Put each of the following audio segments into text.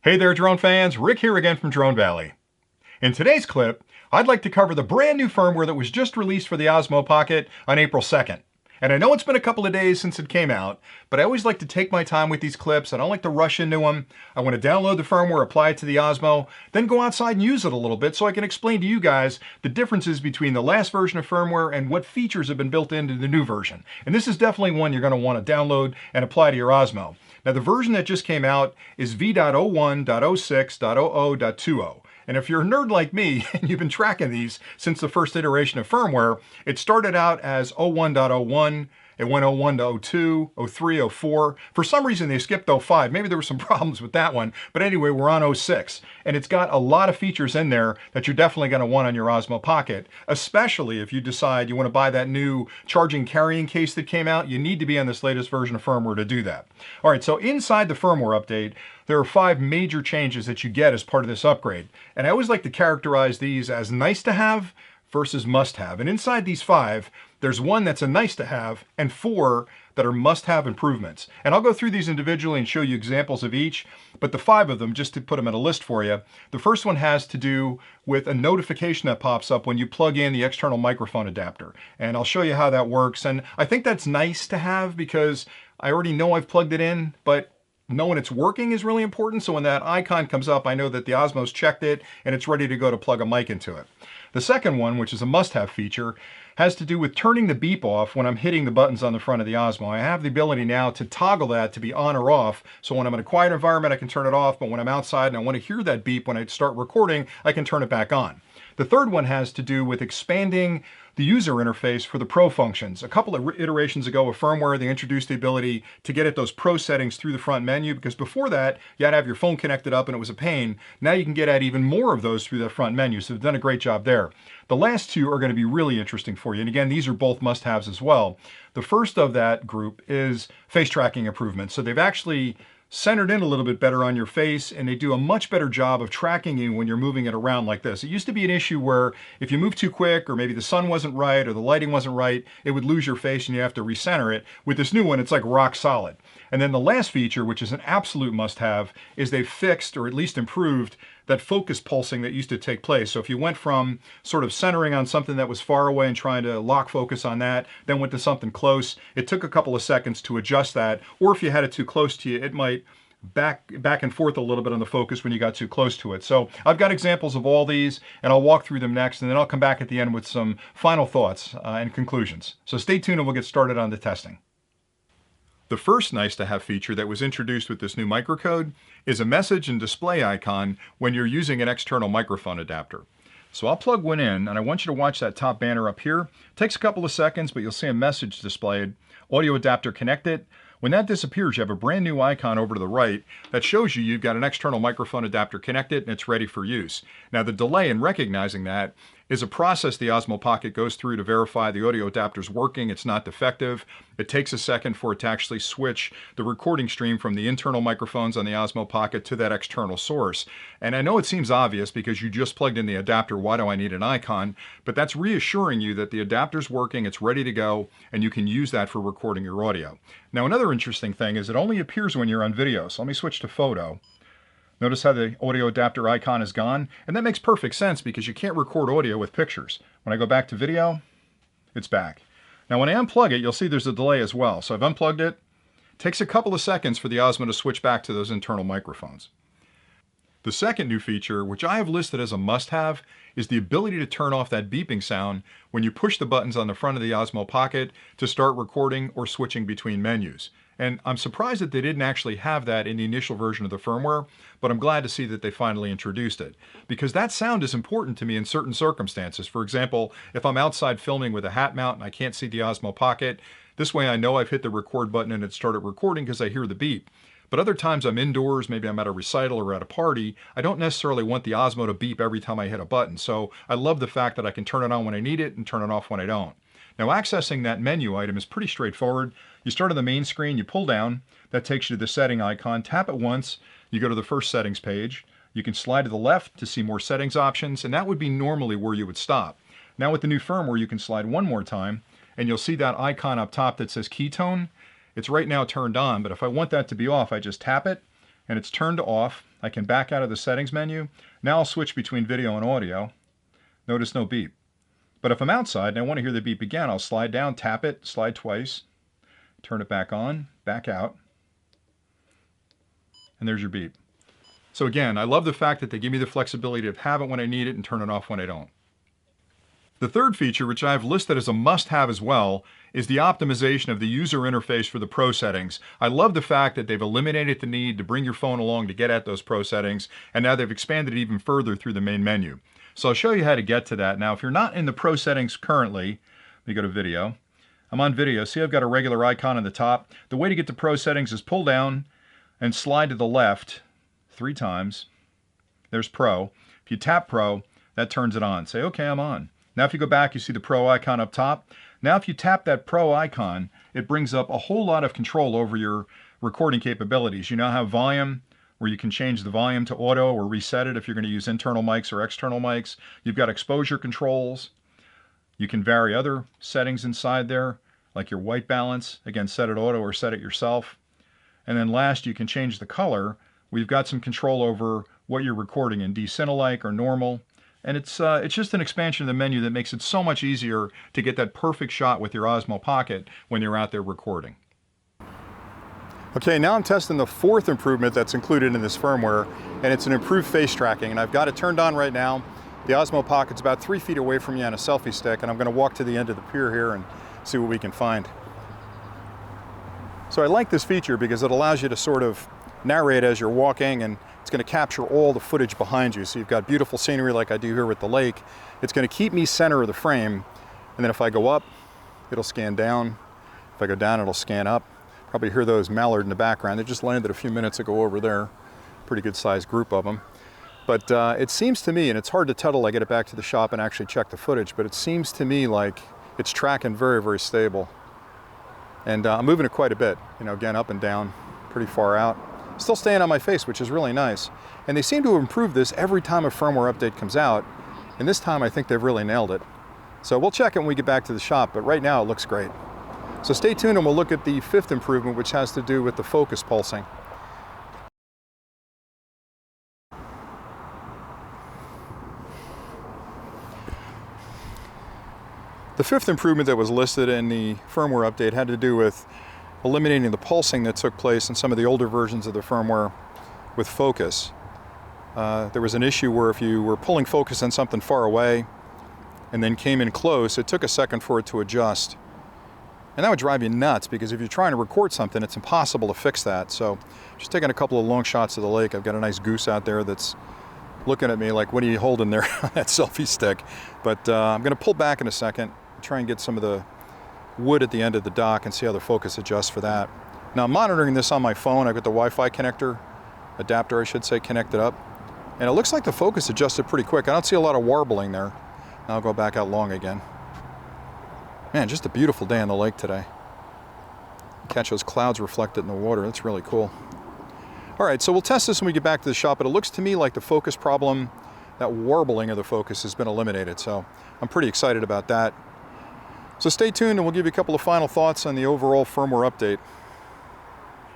Hey there drone fans, Rick here again from Drone Valley. In today's clip, I'd like to cover the brand new firmware that was just released for the Osmo Pocket on April 2nd. And I know it's been a couple of days since it came out, but I always like to take my time with these clips. I don't like to rush into them. I want to download the firmware, apply it to the Osmo, then go outside and use it a little bit so I can explain to you guys the differences between the last version of firmware and what features have been built into the new version. And this is definitely one you're going to want to download and apply to your Osmo. Now the version that just came out is v.01.06.00.20. And if you're a nerd like me and you've been tracking these since the first iteration of firmware, it started out as 01.01, it went 01 to 02, 03, 04. For some reason they skipped 05. Maybe there were some problems with that one. But anyway, we're on 06. And it's got a lot of features in there that you're definitely going to want on your Osmo Pocket, especially if you decide you want to buy that new charging carrying case that came out. You need to be on this latest version of firmware to do that. All right, so inside the firmware update, there are 5 major changes that you get as part of this upgrade. And I always like to characterize these as nice to have versus must have. And inside these 5, there's 1 that's a nice to have and 4 that are must have improvements. And I'll go through these individually and show you examples of each, but the 5 of them, just to put them in a list for you. The first one has to do with a notification that pops up when you plug in the external microphone adapter. And I'll show you how that works. And I think that's nice to have because I already know I've plugged it in, but knowing it's working is really important. So when that icon comes up, I know that the Osmo's checked it and it's ready to go to plug a mic into it. The second one, which is a must-have feature, has to do with turning the beep off when I'm hitting the buttons on the front of the Osmo. I have the ability now to toggle that to be on or off. So when I'm in a quiet environment, I can turn it off, but when I'm outside and I want to hear that beep when I start recording, I can turn it back on. The third one has to do with expanding the user interface for the Pro functions. A couple of iterations ago with firmware, they introduced the ability to get at those Pro settings through the front menu, because before that, you had to have your phone connected up and it was a pain. Now you can get at even more of those through the front menu, so they've done a great job there. The last 2 are going to be really interesting for you. And again, these are both must-haves as well. The first of that group is face tracking improvements. So they've actually centered in a little bit better on your face, and they do a much better job of tracking you when you're moving it around like this. It used to be an issue where if you move too quick, or maybe the sun wasn't right, or the lighting wasn't right, it would lose your face and you have to recenter it. With this new one, it's like rock solid. And then the last feature, which is an absolute must-have, is they've fixed, or at least improved, that focus pulsing that used to take place. So if you went from sort of centering on something that was far away and trying to lock focus on that, then went to something close, it took a couple of seconds to adjust that. Or if you had it too close to you, it might back and forth a little bit on the focus when you got too close to it. So I've got examples of all these, and I'll walk through them next, and then I'll come back at the end with some final thoughts and conclusions. So stay tuned and we'll get started on the testing. The first nice to have feature that was introduced with this new microcode is a message and display icon when you're using an external microphone adapter. So I'll plug one in, and I want you to watch that top banner up here. It takes a couple of seconds, but you'll see a message displayed. Audio adapter connected. When that disappears, you have a brand new icon over to the right that shows you you've got an external microphone adapter connected and it's ready for use. Now the delay in recognizing that is a process the Osmo Pocket goes through to verify the audio adapter's working, it's not defective. It takes a second for it to actually switch the recording stream from the internal microphones on the Osmo Pocket to that external source. And I know it seems obvious because you just plugged in the adapter, why do I need an icon? But that's reassuring you that the adapter's working, it's ready to go, and you can use that for recording your audio. Now another interesting thing is it only appears when you're on video. So let me switch to photo. Notice how the audio adapter icon is gone, and that makes perfect sense because you can't record audio with pictures. When I go back to video, it's back. Now when I unplug it, you'll see there's a delay as well. So I've unplugged it. It takes a couple of seconds for the Osmo to switch back to those internal microphones. The second new feature, which I have listed as a must-have, is the ability to turn off that beeping sound when you push the buttons on the front of the Osmo Pocket to start recording or switching between menus. And I'm surprised that they didn't actually have that in the initial version of the firmware, but I'm glad to see that they finally introduced it. Because that sound is important to me in certain circumstances. For example, if I'm outside filming with a hat mount and I can't see the Osmo Pocket, this way I know I've hit the record button and it started recording because I hear the beep. But other times I'm indoors, maybe I'm at a recital or at a party, I don't necessarily want the Osmo to beep every time I hit a button. So I love the fact that I can turn it on when I need it and turn it off when I don't. Now accessing that menu item is pretty straightforward. You start on the main screen, you pull down, that takes you to the setting icon, tap it once, you go to the first settings page. You can slide to the left to see more settings options, and that would be normally where you would stop. Now with the new firmware, you can slide one more time, and you'll see that icon up top that says ketone. It's right now turned on, but if I want that to be off, I just tap it, and it's turned off. I can back out of the settings menu. Now I'll switch between video and audio. Notice no beep. But if I'm outside and I want to hear the beep again, I'll slide down, tap it, slide twice, turn it back on, back out, and there's your beep. So again, I love the fact that they give me the flexibility to have it when I need it and turn it off when I don't. The third feature, which I've listed as a must-have as well, is the optimization of the user interface for the Pro settings. I love the fact that they've eliminated the need to bring your phone along to get at those Pro settings, and now they've expanded it even further through the main menu. So I'll show you how to get to that. Now, if you're not in the Pro settings currently, let me go to video. I'm on video. See, I've got a regular icon on the top. The way to get to Pro settings is pull down and slide to the left 3 times. There's Pro. If you tap Pro, that turns it on. Say, okay, I'm on. Now if you go back, you see the Pro icon up top. Now if you tap that Pro icon, it brings up a whole lot of control over your recording capabilities. You now have volume, where you can change the volume to auto or reset it if you're going to use internal mics or external mics. You've got exposure controls. You can vary other settings inside there, like your white balance. Again, set it auto or set it yourself. And then last, you can change the color. We've got some control over what you're recording in, decine-alike or normal. And it's just an expansion of the menu that makes it so much easier to get that perfect shot with your Osmo Pocket when you're out there recording. Okay, now I'm testing the fourth improvement that's included in this firmware, and it's an improved face tracking. And I've got it turned on right now. The Osmo Pocket's about 3 feet away from you on a selfie stick, and I'm going to walk to the end of the pier here and see what we can find. So I like this feature because it allows you to sort of narrate as you're walking, and it's going to capture all the footage behind you. So you've got beautiful scenery like I do here with the lake. It's going to keep me center of the frame, and then if I go up, it'll scan down. If I go down, it'll scan up. Probably hear those mallard in the background. They just landed a few minutes ago over there. Pretty good sized group of them. But it seems to me, and it's hard to tell till I get it back to the shop and actually check the footage, but it seems to me like it's tracking very, very stable. And I'm moving it quite a bit, you know, again, up and down, pretty far out. Still staying on my face, which is really nice. And they seem to improve this every time a firmware update comes out. And this time I think they've really nailed it. So we'll check it when we get back to the shop, but right now it looks great. So stay tuned and we'll look at the fifth improvement, which has to do with the focus pulsing. The fifth improvement that was listed in the firmware update had to do with eliminating the pulsing that took place in some of the older versions of the firmware with focus. There was an issue where if you were pulling focus on something far away and then came in close, it took a second for it to adjust. And that would drive you nuts because if you're trying to record something, it's impossible to fix that. So just taking a couple of long shots of the lake. I've got a nice goose out there that's looking at me like, what are you holding there on that selfie stick? But I'm going to pull back in a second, try and get some of the wood at the end of the dock and see how the focus adjusts for that. Now I'm monitoring this on my phone. I've got the Wi-Fi connector, adapter I should say, connected up. And it looks like the focus adjusted pretty quick. I don't see a lot of warbling there. Now I'll go back out long again. Man, just a beautiful day on the lake today. Catch those clouds reflected in the water. That's really cool. All right, so we'll test this when we get back to the shop, but it looks to me like the focus problem, that warbling of the focus has been eliminated. So I'm pretty excited about that. So stay tuned and we'll give you a couple of final thoughts on the overall firmware update.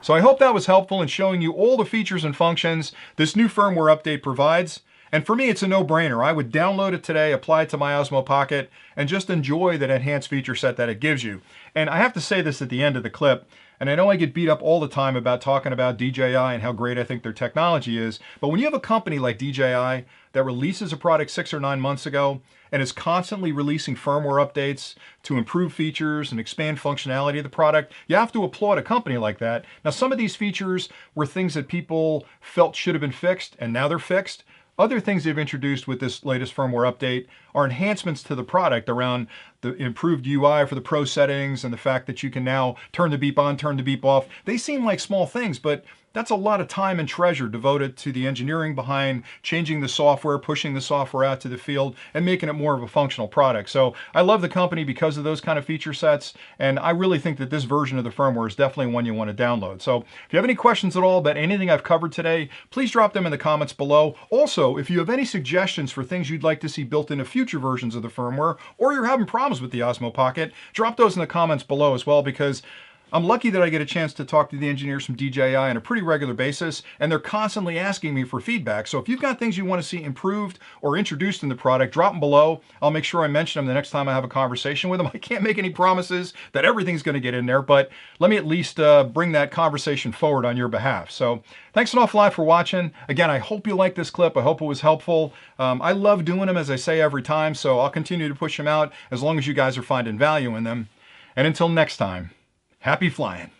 So I hope that was helpful in showing you all the features and functions this new firmware update provides. And for me, it's a no-brainer. I would download it today, apply it to my Osmo Pocket, and just enjoy that enhanced feature set that it gives you. And I have to say this at the end of the clip, and I know I get beat up all the time about talking about DJI and how great I think their technology is, but when you have a company like DJI that releases a product 6 or 9 months ago and is constantly releasing firmware updates to improve features and expand functionality of the product, you have to applaud a company like that. Now, some of these features were things that people felt should have been fixed, and now they're fixed. Other things they've introduced with this latest firmware update are enhancements to the product around the improved UI for the Pro settings and the fact that you can now turn the beep on, turn the beep off. They seem like small things, but that's a lot of time and treasure devoted to the engineering behind changing the software, pushing the software out to the field, and making it more of a functional product. So I love the company because of those kind of feature sets, and I really think that this version of the firmware is definitely one you want to download. So if you have any questions at all about anything I've covered today, please drop them in the comments below. Also, if you have any suggestions for things you'd like to see built into future versions of the firmware, or you're having problems with the Osmo Pocket, drop those in the comments below as well, because I'm lucky that I get a chance to talk to the engineers from DJI on a pretty regular basis, and they're constantly asking me for feedback. So if you've got things you want to see improved or introduced in the product, drop them below. I'll make sure I mention them the next time I have a conversation with them. I can't make any promises that everything's going to get in there, but let me at least bring that conversation forward on your behalf. So thanks an awful lot for watching. Again, I hope you liked this clip. I hope it was helpful. I love doing them, as I say every time, so I'll continue to push them out as long as you guys are finding value in them. And until next time, happy flying.